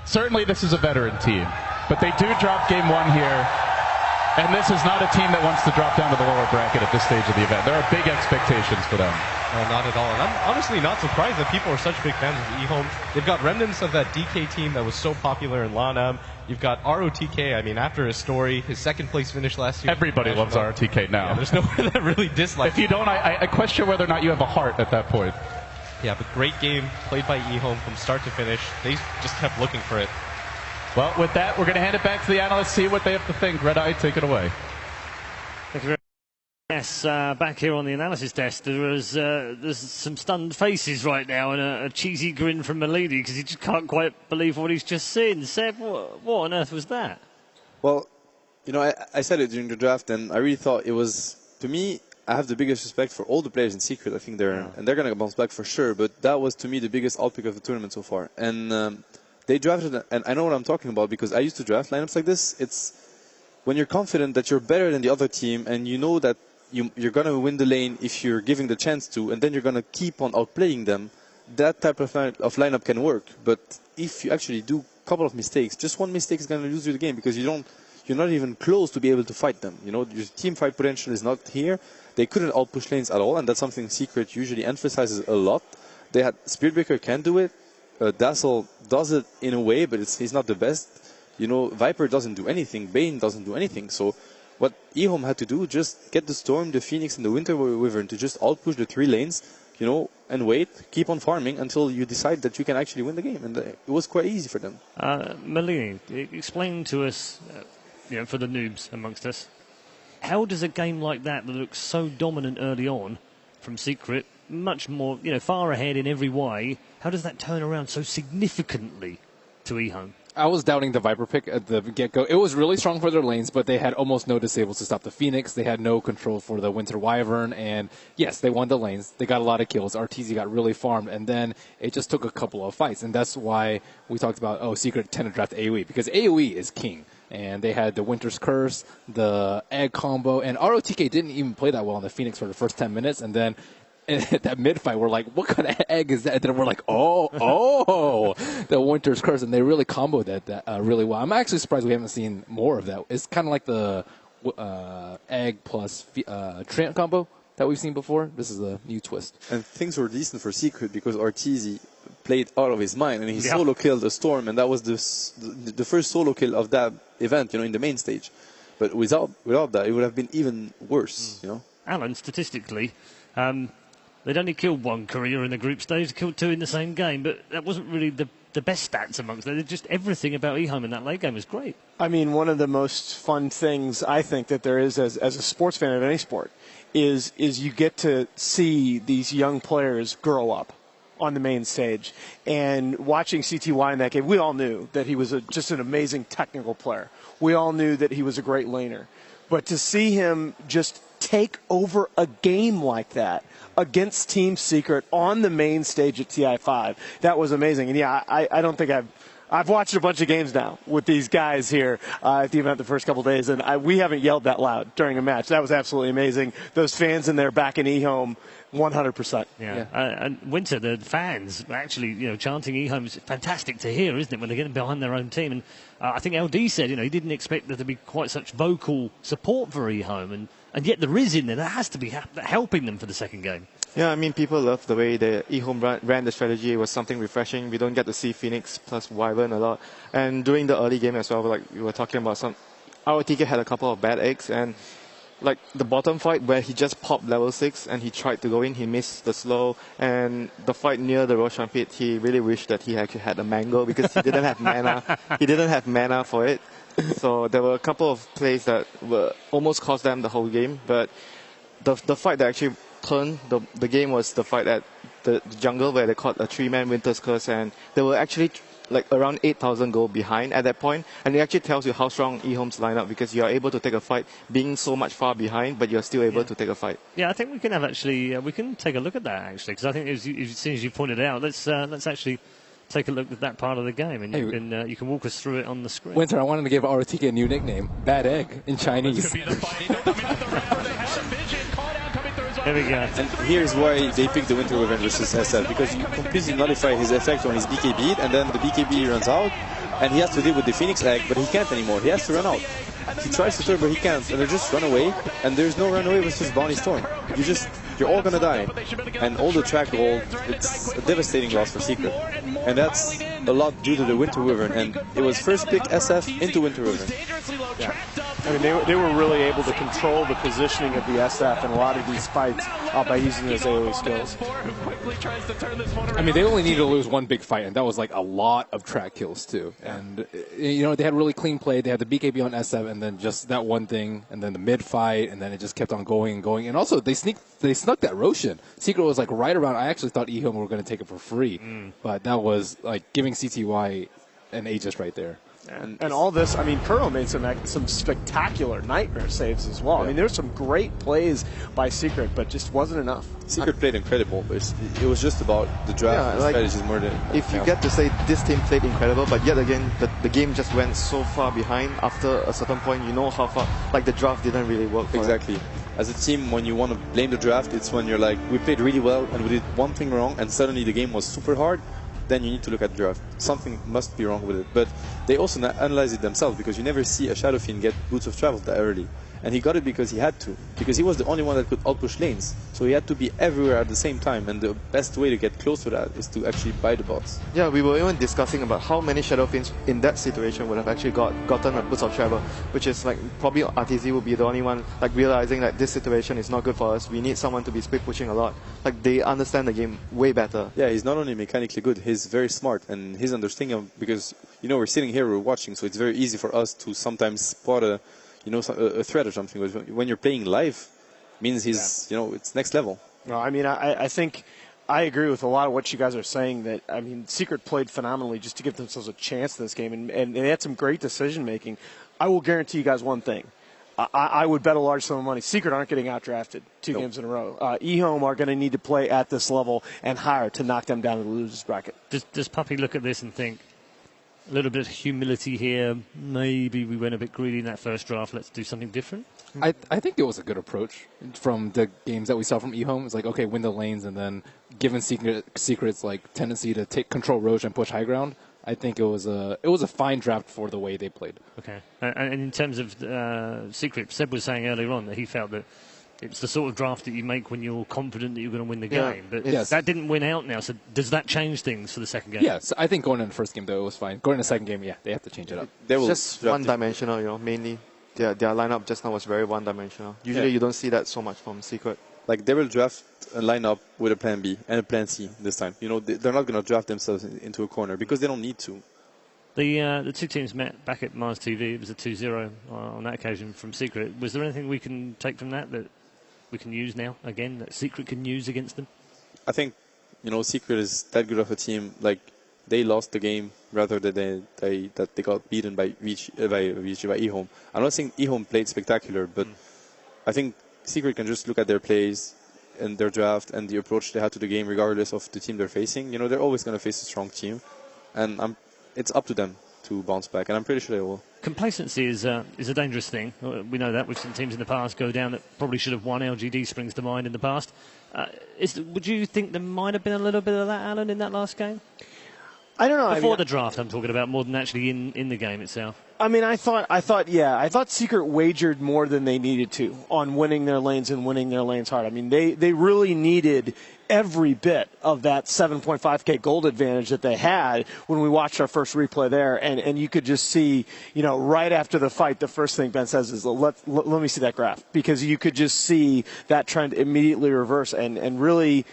Certainly this is a veteran team, but they do drop game one here. And this is not a team that wants to drop down to the lower bracket at this stage of the event. There are big expectations for them. No, not at all. And I'm honestly not surprised that people are such big fans of eHome. They've got remnants of that DK team that was so popular in LANAM. You've got ROTK. I mean, after his story, his second place finish last year. Everybody loves ROTK now. Yeah, there's no one that really dislikes If you don't, I question whether or not you have a heart at that point. Yeah, but great game played by eHome from start to finish. They just kept looking for it. Well, with that, we're going to hand it back to the analysts, see what they have to think. Red Eye, take it away. Thank you very much. Yes, back here on the analysis desk, there's some stunned faces right now and a cheesy grin from Malini because he just can't quite believe what he's just seen. Seb, what on earth was that? Well, you know, I said it during the draft, and I really thought it was, to me, I have the biggest respect for all the players in Secret. I think they're going to bounce back for sure, but that was, to me, the biggest outpick of the tournament so far. And they drafted, and I know what I'm talking about because I used to draft lineups like this. It's when you're confident that you're better than the other team and you know that you're going to win the lane if you're giving the chance to, and then you're going to keep on outplaying them, that type of lineup can work. But if you actually do a couple of mistakes, just one mistake is going to lose you the game because you're not even close to be able to fight them. You know, your team fight potential is not here. They couldn't outpush lanes at all, and that's something Secret usually emphasizes a lot. They had Spiritbreaker can do it. Dazzle does it in a way, but he's not the best. You know, Viper doesn't do anything. Bane doesn't do anything. So what eHome had to do, just get the Storm, the Phoenix, and the Winter Wyvern to just outpush the 3 lanes, you know, and wait, keep on farming until you decide that you can actually win the game. And it was quite easy for them. Malini, explain to us, you know, for the noobs amongst us, how does a game like that looks so dominant early on from Secret, much more, you know, far ahead in every way, how does that turn around so significantly to eHome? I was doubting the Viper pick at the get-go. It was really strong for their lanes, but they had almost no disables to stop the Phoenix. They had no control for the Winter Wyvern, and yes, they won the lanes. They got a lot of kills. RTZ got really farmed, and then it just took a couple of fights, and that's why we talked about, Secret tend to draft AoE, because AoE is king. And they had the Winter's Curse, the Egg combo, and ROTK didn't even play that well on the Phoenix for the first 10 minutes, and then at that mid-fight, we're like, what kind of egg is that? And then we're like, the Winter's Curse. And they really comboed that really well. I'm actually surprised we haven't seen more of that. It's kind of like the egg plus Trant combo that we've seen before. This is a new twist. And things were decent for Secret because Ortiz played out of his mind and he solo killed the Storm, and that was the first solo kill of that event, you know, in the main stage. But without that, it would have been even worse, you know. Alan, statistically, they'd only killed one career in the group stage, killed 2 in the same game, but that wasn't really the best stats amongst them. Just everything about eHome in that late game was great. I mean, one of the most fun things I think that there is as a sports fan of any sport is you get to see these young players grow up on the main stage. And watching CTY in that game, we all knew that he was just an amazing technical player. We all knew that he was a great laner. But to see him just take over a game like that against Team Secret on the main stage at TI5, that was amazing. And yeah, I don't think I've watched a bunch of games now with these guys here at the event the first couple of days, and we haven't yelled that loud during a match. That was absolutely amazing. Those fans in there back in eHome, 100%. Yeah. And Winter, the fans actually, you know, chanting eHome is fantastic to hear, isn't it, when they're getting behind their own team. And I think LD said, you know, he didn't expect there to be quite such vocal support for eHome, and yet there is in there. That has to be helping them for the second game. Yeah, I mean, people love the way the eHome ran the strategy. It was something refreshing. We don't get to see Phoenix plus Wyvern a lot. And during the early game as well, like we were talking about, ROTK had a couple of bad eggs, and like the bottom fight where he just popped level 6 and he tried to go in, he missed the slow, and the fight near the Roshan pit, he really wished that he actually had a mango because he didn't have mana. He didn't have mana for it. So there were a couple of plays that were almost cost them the whole game, but the fight that actually turned the game was the fight at the jungle where they caught a 3-man Winter's Curse, and they were actually like around 8,000 gold behind at that point, and it actually tells you how strong eHome's lineup, because you are able to take a fight being so much far behind, but you're still able to take a fight. Yeah, I think we can have actually we can take a look at that actually, because I think as soon as you pointed it out, let's actually take a look at that part of the game, and you can walk us through it on the screen. Winter, I wanted to give ROTK a new nickname, Bad Egg, in Chinese. It's going to be the fight. Coming to the ramp, they have a vision. Call down coming through as well. There we go. And here's why they picked the Winter Wyvern versus SF, because you completely nullify his effect on his BKB, and then the BKB runs out, and he has to deal with the Phoenix Egg, but he can't anymore. He has to run out. He tries to turn, but he can't, and they just run away, and there's no run away versus Bounty Storm. You're all gonna die, and all the track gold, it's a devastating loss for Secret, and that's a lot due to the Winter Wyvern, and it was first pick SF into Winter Wyvern. Yeah. I mean, they were really able to control the positioning of the SF in a lot of these fights by using those AoE skills. I mean, they only needed to lose one big fight, and that was like a lot of track kills too. Yeah. And you know, they had really clean play. They had the BKB on SF, and then just that one thing, and then the mid fight, and then it just kept on going and going. And also, they snuck that Roshan. Secret was like right around. I actually thought eHome were going to take it for free, but that was like giving CTY an Aegis right there. And all this, I mean, Kuro made some spectacular nightmare saves as well. Yeah. I mean, there were some great plays by Secret, but just wasn't enough. Secret played incredible, but it was just about the draft strategies more than... If you get to say this team played incredible, but yet again, the game just went so far behind after a certain point, you know how far, like the draft didn't really work for Exactly. them. As a team, when you want to blame the draft, it's when you're like, we played really well and we did one thing wrong and suddenly the game was super hard. Then you need to look at the draft. Something must be wrong with it. But they also analyze it themselves, because you never see a Shadow Fiend get Boots of Travel that early. And he got it because he had to. Because he was the only one that could outpush lanes. So he had to be everywhere at the same time. And the best way to get close to that is to actually buy the bots. Yeah, we were even discussing about how many Shadow Fiends in that situation would have actually gotten a Boots of Travel. Which is like, probably RTZ would be the only one like realizing that this situation is not good for us. We need someone to be split pushing a lot. Like, they understand the game way better. Yeah, he's not only mechanically good, he's very smart. And his understanding of, because, you know, we're sitting here, we're watching, so it's very easy for us to sometimes spot a threat or something. When you're playing live, means he's, you know, it's next level. No, I mean, I think I agree with a lot of what you guys are saying. That, I mean, Secret played phenomenally just to give themselves a chance in this game, and they had some great decision making. I will guarantee you guys one thing. I would bet a large sum of money. Secret aren't getting outdrafted two games in a row. eHome are going to need to play at this level and higher to knock them down to the losers bracket. Does Puppy look at this and think, a little bit of humility here, maybe we went a bit greedy in that first draft, let's do something different? I think it was a good approach from the games that we saw from eHome. It's like, okay, win the lanes, and then given Secret's like tendency to take control Roche and push high ground, I think it was a fine draft for the way they played. Okay. And in terms of Secret, Seb was saying earlier on that he felt that it's the sort of draft that you make when you're confident that you're going to win the game. But that didn't win out now, so does that change things for the second game? Yes, I think going in the first game, though, it was fine. Going in the second game, they have to change it up. It's just one-dimensional, you know, mainly. Their lineup just now was very one-dimensional. Usually you don't see that so much from Secret. Like, they will draft a lineup with a plan B and a plan C this time. You know, they're not going to draft themselves into a corner because they don't need to. The two teams met back at Mars TV. It was a 2-0 on that occasion from Secret. Was there anything we can take from that we can use now, again, that Secret can use against them? I think, you know, Secret is that good of a team. Like, they lost the game rather than that they got beaten by eHome. I'm not saying eHome played spectacular, but I think Secret can just look at their plays and their draft and the approach they had to the game, regardless of the team they're facing. You know, they're always going to face a strong team, and it's up to them to bounce back, and I'm pretty sure they will. Complacency is a dangerous thing. We know that. We've seen teams in the past go down that probably should have won. LGD springs to mind in the past. Would you think there might have been a little bit of that, Alan, in that last game? I don't know. Before the draft, I'm talking about, more than actually in the game itself. I mean, I thought Secret wagered more than they needed to on winning their lanes and winning their lanes hard. I mean, they really needed every bit of that 7.5k gold advantage that they had when we watched our first replay there, and you could just see, you know, right after the fight, the first thing Ben says is, let me see that graph, because you could just see that trend immediately reverse, and really,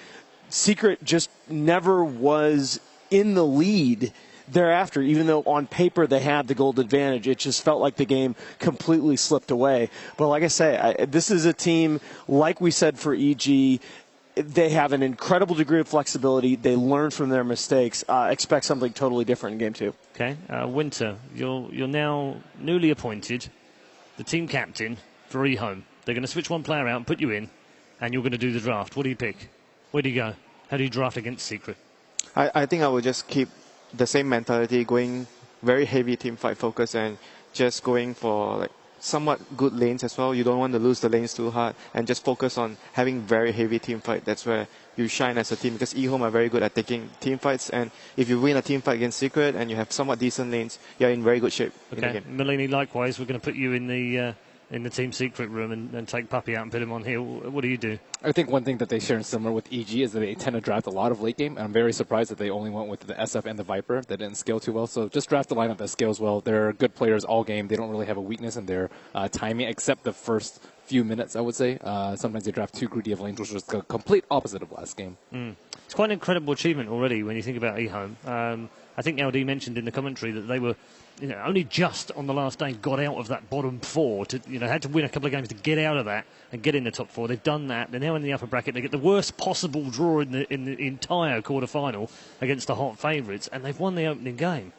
Secret just never was in the lead thereafter, even though on paper they had the gold advantage. It just felt like the game completely slipped away. But like I say, this is a team, like we said for EG, they have an incredible degree of flexibility. They learn from their mistakes. Expect something totally different in game two. Okay, Winter, you're now newly appointed the team captain for eHome. They're going to switch one player out and put you in, and you're going to do the draft. What do you pick? Where do you go? How do you draft against Secret? I think I will just keep the same mentality, going very heavy team fight focus, and just going for like somewhat good lanes as well. You don't want to lose the lanes too hard and just focus on having very heavy team fight. That's where you shine as a team, because eHome are very good at taking team fights, and if you win a team fight against Secret and you have somewhat decent lanes, you're in very good shape in the Okay, game. Melini, likewise, we're going to put you in the Team Secret room and take Puppy out and put him on here. What do you do? I think one thing that they share similar with EG is that they tend to draft a lot of late game, and I'm very surprised that they only went with the SF and the Viper that didn't scale too well. So just draft a lineup that scales well. They're good players all game. They don't really have a weakness in their timing, except the first few minutes, I would say. Sometimes they draft too greedy of lanes, which was the complete opposite of last game. It's quite an incredible achievement already when you think about eHome. I think LD mentioned in the commentary that they were only just on the last day got out of that bottom four. Had to win a couple of games to get out of that and get in the top four. They've done that. They're now in the upper bracket. They get the worst possible draw in the entire quarter-final against the hot favourites, and they've won the opening game.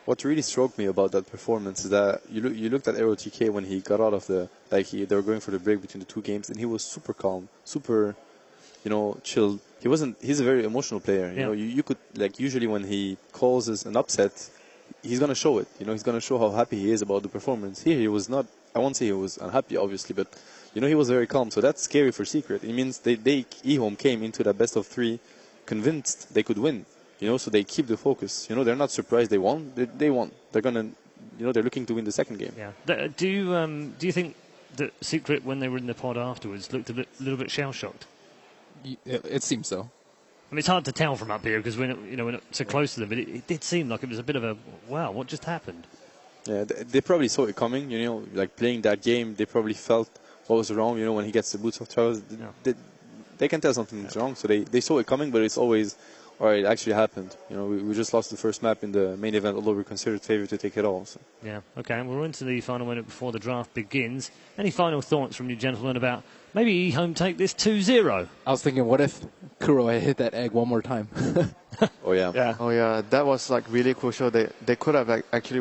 What really struck me about that performance is that you looked at ROTK when he got out of they were going for the break between the two games, and he was super calm, super, chilled. He's a very emotional player. You could, usually when he causes an upset, he's going to show it. He's going to show how happy he is about the performance. Here he was not, I won't say he was unhappy, obviously, but, he was very calm. So that's scary for Secret. It means eHome came into that best of three convinced they could win. So they keep the focus. They're not surprised they won. They won. They're going to, they're looking to win the second game. Yeah. Do you think that Secret, when they were in the pod afterwards, looked a little bit shell-shocked? It seems so. I mean, it's hard to tell from up here because we're not so close to them, but it did seem like it was a bit of a, wow, what just happened? Yeah, they probably saw it coming, playing that game, they probably felt what was wrong, when he gets the boots of Travis. They can tell something's wrong, so they saw it coming, but it's always, all right, it actually happened. We just lost the first map in the main event, although we're considered favourite to take it all. So. Yeah, okay, and we're into the final minute before the draft begins. Any final thoughts from you gentlemen about maybe eHome take this 2-0? I was thinking, what if Kuro had hit that egg one more time? Oh, yeah. Oh, yeah. That was really crucial. They could have actually